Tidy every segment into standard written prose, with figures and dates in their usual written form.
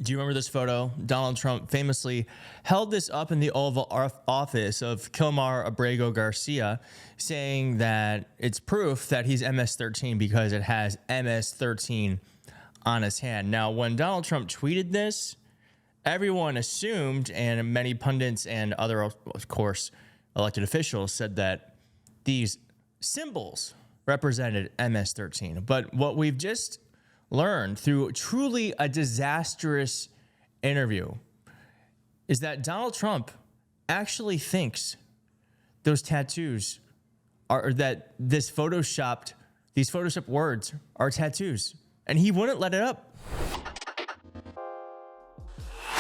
Do you remember this photo? Donald Trump famously held this up in the Oval Office of Kilmar Abrego Garcia, saying that it's proof that he's MS-13 because it has MS-13 on his hand. Now, when Donald Trump tweeted this, everyone assumed, and many pundits and other, of course, elected officials said that these symbols represented MS-13. But what we've just learned through truly a disastrous interview is that Donald Trump actually thinks those tattoos are, or that these photoshopped words are tattoos, and he wouldn't let it up.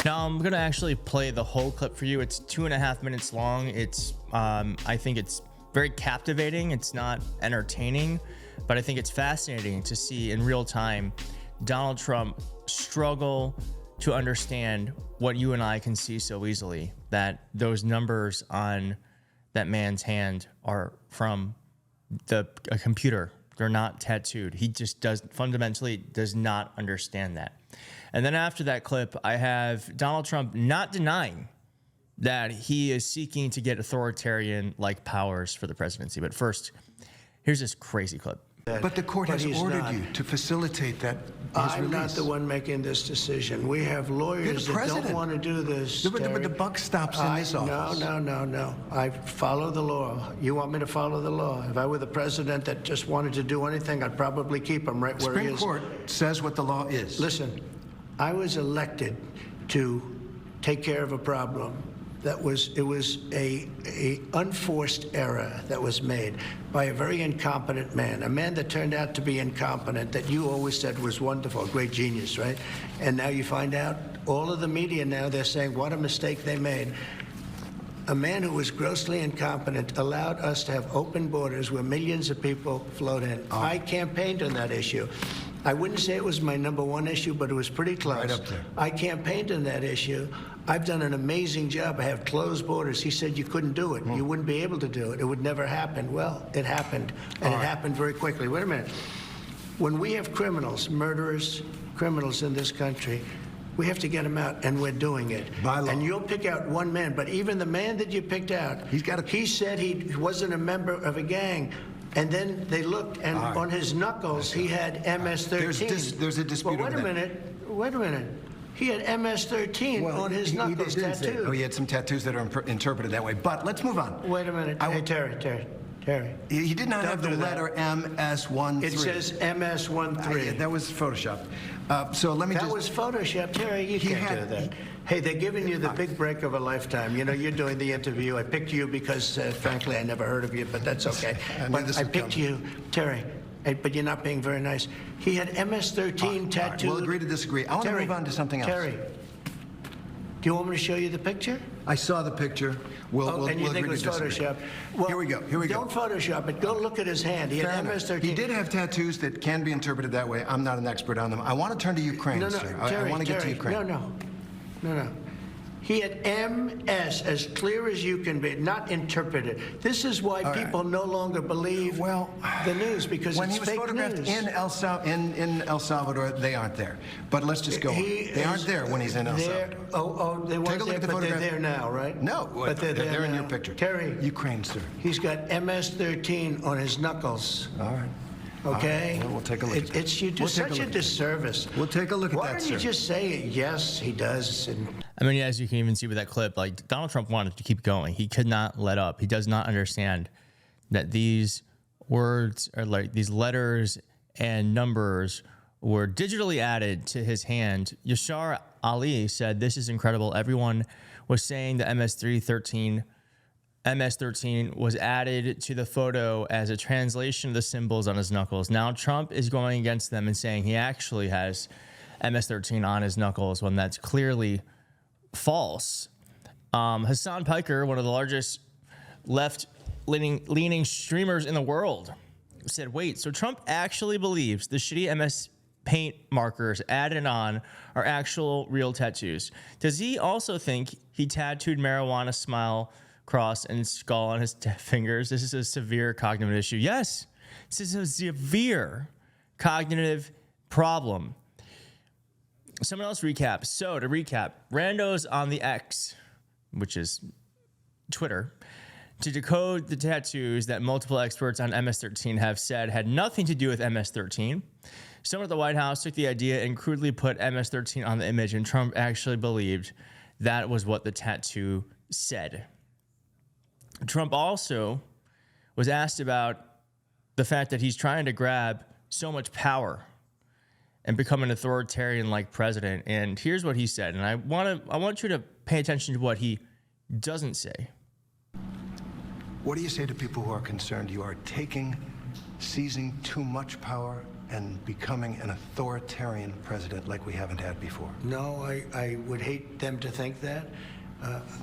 Now I'm gonna actually play the whole clip for you. It's 2.5 minutes long. It's I think it's very captivating. It's not entertaining, but I think it's fascinating to see in real time Donald Trump struggle to understand what you and I can see so easily, that those numbers on that man's hand are from a computer. They're not tattooed. He just fundamentally does not understand that. And then after that clip, I have Donald Trump not denying that he is seeking to get authoritarian-like powers for the presidency. But first, here's this crazy clip. But the court has ordered you to facilitate that. I'm not the one making this decision. We have lawyers that don't want to do this. But the buck stops in this office. No. I follow the law. You want me to follow the law? If I were the president that just wanted to do anything, I'd probably keep him right where he is. Supreme Court says what the law is. Listen, I was elected to take care of a problem. It was a unforced error that was made by a very incompetent man, a man that turned out to be incompetent, that you always said was wonderful, a great genius, right? And now you find out, all of the media now, they're saying what a mistake they made. A man who was grossly incompetent allowed us to have open borders where millions of people flowed in. I campaigned on that issue. I wouldn't say it was my #1 issue, but it was pretty close. Right up there. I campaigned on that issue. I've done an amazing job. I have closed borders. He said you couldn't do it. You wouldn't be able to do it. It would never happen. Well, it happened, and it happened very quickly. Wait a minute. When we have criminals, murderers, criminals in this country, we have to get them out, and we're doing it. By law. And you'll pick out one man, but even the man that you picked out, he said he wasn't a member of a gang. And then they looked, and on his knuckles, he had MS-13. There's a dispute over that. Wait a minute. He had MS-13 on his knuckles tattooed. Oh, he had some tattoos that are interpreted that way. But let's move on. Wait a minute. Hey, Terry. He did not have the letter MS-13. It says MS-13. That was Photoshopped. So let me That was Photoshopped. Terry, you can't do that. Hey, they're giving you the big break of a lifetime. You know, you're doing the interview. I picked you because, frankly, I never heard of you, but that's okay. I picked you, Terry, but you're not being very nice. He had MS-13 tattooed. We'll agree to disagree. I want to move on to something else. Terry, do you want me to show you the picture? I saw the picture. And you think it was Photoshopped? Well, here we go. Don't Photoshop it. Go look at his hand. He had MS-13. He did have tattoos that can be interpreted that way. I'm not an expert on them. I want to turn to Ukraine, sir. Terry, I want to get to Ukraine. No. He had MS as clear as you can be, not interpreted. This is why people no longer believe the news, because when it's he was fake photographed news. in El Salvador, they aren't there. But let's just go on. They aren't there when he's in El Salvador. They weren't there, but they're there now, right? No, but they're in your picture. Terry. Ukraine, sir. He's got MS-13 on his knuckles. All right. Okay? Well, we'll take a look at that. You do such a disservice. We'll take a look at that, Why don't you just say, yes, he does? I mean, as you can even see with that clip, like, Donald Trump wanted to keep going. He could not let up. He does not understand that these words, or like these letters and numbers, were digitally added to his hand. Yashar Ali said, "This is incredible. Everyone was saying the MS-13 was added to the photo as a translation of the symbols on his knuckles. Now Trump is going against them and saying he actually has MS-13 on his knuckles when that's clearly false." Hassan Piker, one of the largest left-leaning streamers in the world, said, "Wait, so Trump actually believes the shitty MS Paint markers added on are actual real tattoos? Does he also think he tattooed marijuana smile, cross, and skull on his fingers? This is a severe cognitive issue." Yes, this is a severe cognitive problem. Someone else recap. So to recap, randos on the X, which is Twitter, to decode the tattoos that multiple experts on MS-13 have said had nothing to do with MS-13. Someone at the White House took the idea and crudely put MS-13 on the image, and Trump actually believed that was what the tattoo said. Trump also was asked about the fact that he's trying to grab so much power and become an authoritarian-like president. And here's what he said. And I want you to pay attention to what he doesn't say. What do you say to people who are concerned you are seizing too much power and becoming an authoritarian president like we haven't had before? No, I would hate them to think that.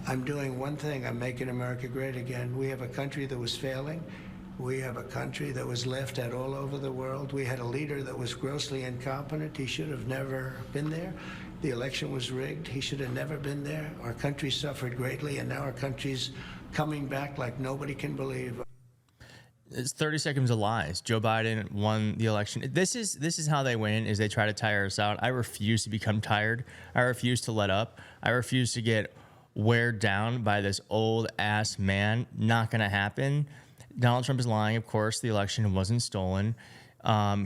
I'm doing one thing. I'm making America great again. We have a country that was failing. We have a country that was laughed at all over the world. We had a leader that was grossly incompetent. He should have never been there. The election was rigged. He should have never been there. Our country suffered greatly, and now our country's coming back like nobody can believe. It's 30 seconds of lies. Joe Biden won the election. This is how they win, is they try to tire us out. I refuse to become tired. I refuse to let up. I refuse to get weighed down by this old ass man. Not going to happen. Donald Trump is lying. Of course, the election wasn't stolen.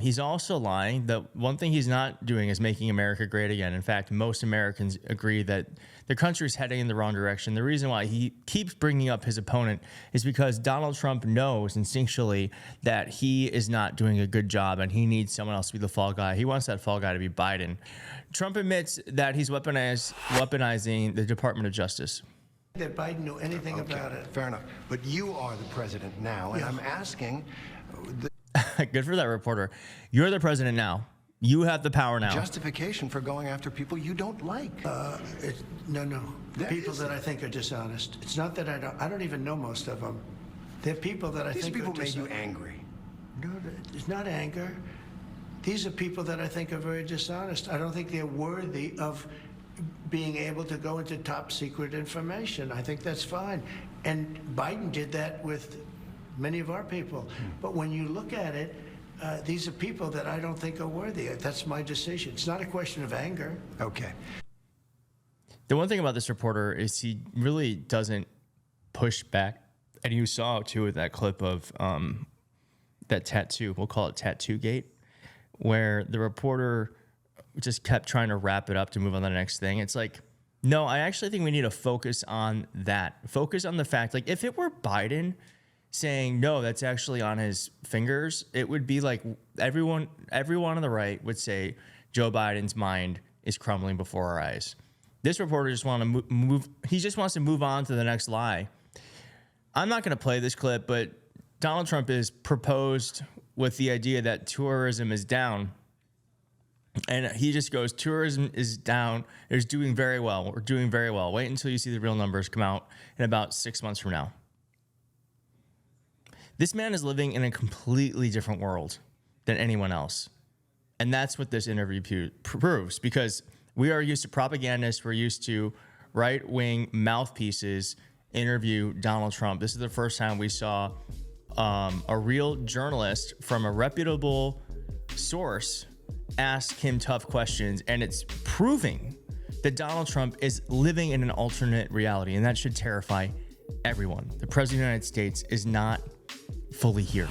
He's also lying. The one thing he's not doing is making America great again. In fact, most Americans agree that the country is heading in the wrong direction. The reason why he keeps bringing up his opponent is because Donald Trump knows instinctually that he is not doing a good job and he needs someone else to be the fall guy. He wants that fall guy to be Biden. Trump admits that he's weaponizing the Department of Justice. That Biden knew anything about it. Fair enough. But you are the president now, and I'm asking... Good for that reporter. You're the president now. You have the power now. Justification for going after people you don't like. No. The people that I think are dishonest. It's not that I don't even know most of them. They're people that I think are dishonest. These people made you angry. No, it's not anger. These are people that I think are very dishonest. I don't think they're worthy of being able to go into top secret information. I think that's fine. And Biden did that with many of our people. But when you look at it, these are people that I don't think are worthy. That's my decision. It's not a question of anger. Okay. The one thing about this reporter is he really doesn't push back. And you saw, too, with that clip of that tattoo, we'll call it Tattoo Gate, where the reporter just kept trying to wrap it up to move on to the next thing. It's like, no, I actually think we need to focus on that. Focus on the fact, like, if it were Biden saying, no, that's actually on his fingers, it would be like everyone on the right would say Joe Biden's mind is crumbling before our eyes. This reporter just wants to move. He just wants to move on to the next lie. I'm not going to play this clip, but Donald Trump is proposed with the idea that tourism is down. And he just goes, tourism is down. It's doing very well. We're doing very well. Wait until you see the real numbers come out in about 6 months from now. This man is living in a completely different world than anyone else. And that's what this interview proves, because we are used to propagandists. We're used to right-wing mouthpieces interview Donald Trump. This is the first time we saw a real journalist from a reputable source ask him tough questions, and it's proving that Donald Trump is living in an alternate reality, and that should terrify everyone. The President of the United States is not fully here.